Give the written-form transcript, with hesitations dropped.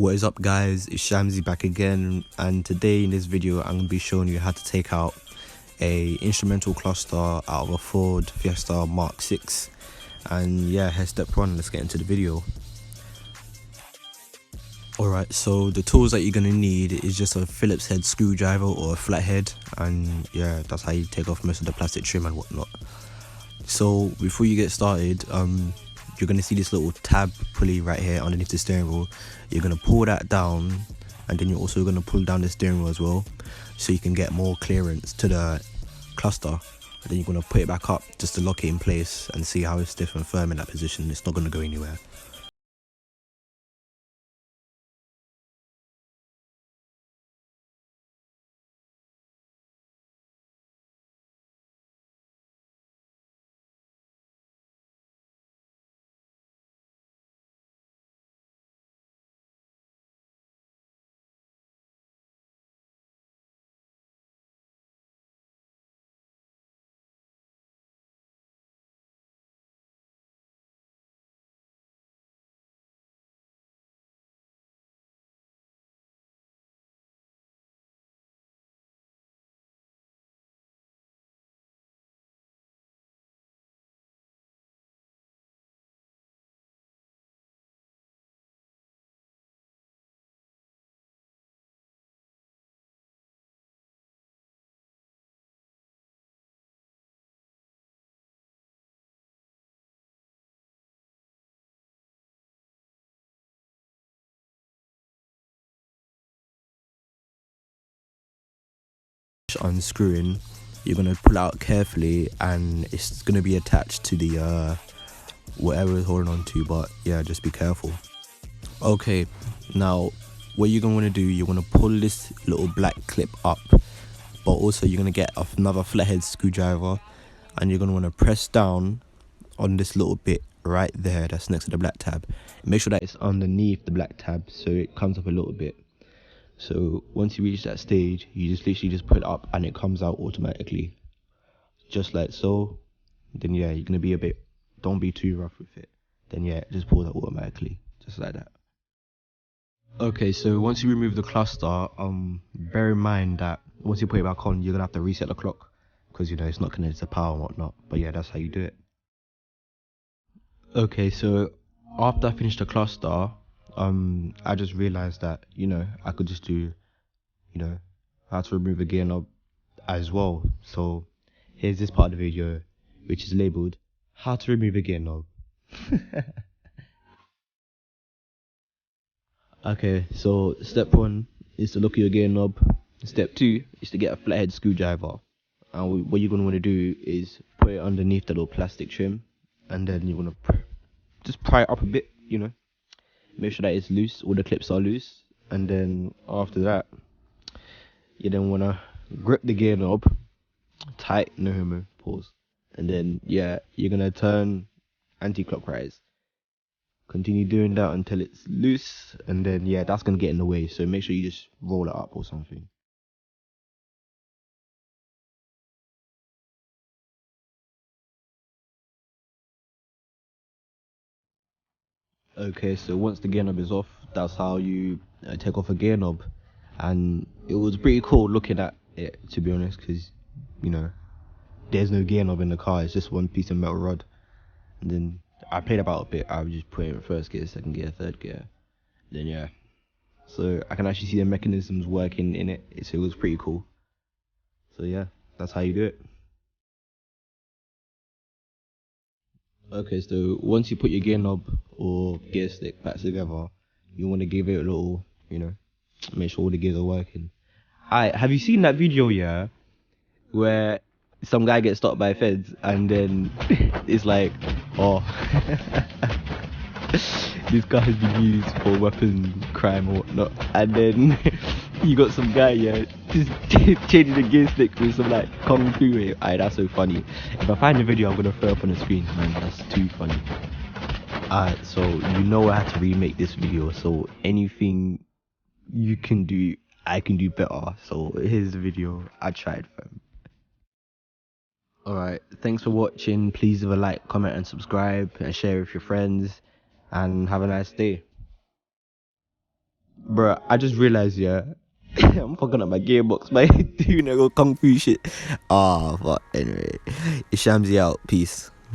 What is up guys, it's Shamsi back again, and today in this video I'm going to be showing you how to take out a instrumental cluster out of a Ford Fiesta Mark 6. And yeah, here's step one. Let's get into the video. Alright, so the tools that you're going to need is just a Phillips head screwdriver or a flathead, and yeah, that's how you take off most of the plastic trim and whatnot. So before you get started, you're going to see this little tab pulley right here underneath the steering wheel. You're going to pull that down, and then you're also going to pull down the steering wheel as well, so you can get more clearance to the cluster. And then you're going to put it back up just to lock it in place and see how it's stiff and firm in that position. It's not going to go anywhere. Unscrewing, you're going to pull out carefully, and it's going to be attached to the whatever it's holding on to, but yeah, just be careful. Okay, now what you're going to want to do, you're going to pull this little black clip up, but also you're going to get another flathead screwdriver, and you're going to want to press down on this little bit right there that's next to the black tab. Make sure that it's underneath the black tab so it comes up a little bit. So once you reach that stage, you just literally just put it up and it comes out automatically, just like so. Then yeah, you're gonna be a bit, don't be too rough with it. Then yeah, just pulls out automatically, just like that. Okay, so once you remove the cluster, bear in mind that once you put it back on, you're gonna have to reset the clock, because you know it's not connected to power and whatnot. But yeah, that's how you do it. Okay, so after I finished the cluster, I just realized that, you know, I could just do, you know, how to remove a gear knob as well. So here's this part of the video, which is labeled how to remove a gear knob. Okay, so step one is to look at your gear knob. Step two is to get a flathead screwdriver, and what you're going to want to do is put it underneath the little plastic trim, and then you're going to just pry it up a bit, you know, make sure that it's loose, all the clips are loose. And then after that, you then want to grip the gear knob tight, no homo, pause, and then yeah, you're going to turn anti-clockwise. Continue doing that until it's loose, and then yeah, that's going to get in the way, so make sure you just roll it up or something. Okay, so once the gear knob is off, that's how you take off a gear knob. And it was pretty cool looking at it, to be honest, because you know there's no gear knob in the car, it's just one piece of metal rod. And then I played about a bit, I would just put it in first gear, second gear, third gear, then yeah, so I can actually see the mechanisms working in it, so it was pretty cool. So yeah, that's how you do it. Okay, so once you put your gear knob or gear stick back together, you want to give it a little, you know, make sure all the gears are working. Have you seen that video, yeah, where some guy gets stopped by feds and then it's like, oh, this guy has been used for weapon crime or whatnot, and then you got some guy, yeah, just changing the gear stick with some like kung fu way. Aye, that's so funny. If I find the video, I'm gonna throw up on the screen, man. That's too funny. Alright, so you know I had to remake this video, so anything you can do, I can do better. So here's the video I tried, fam. Alright, thanks for watching. Please leave a like, comment and subscribe, and share with your friends, and have a nice day. Bruh, I just realized, yeah, I'm fucking up my gearbox by doing a kung fu shit. Ah, fuck. Anyway, it's Shamsi out. Peace.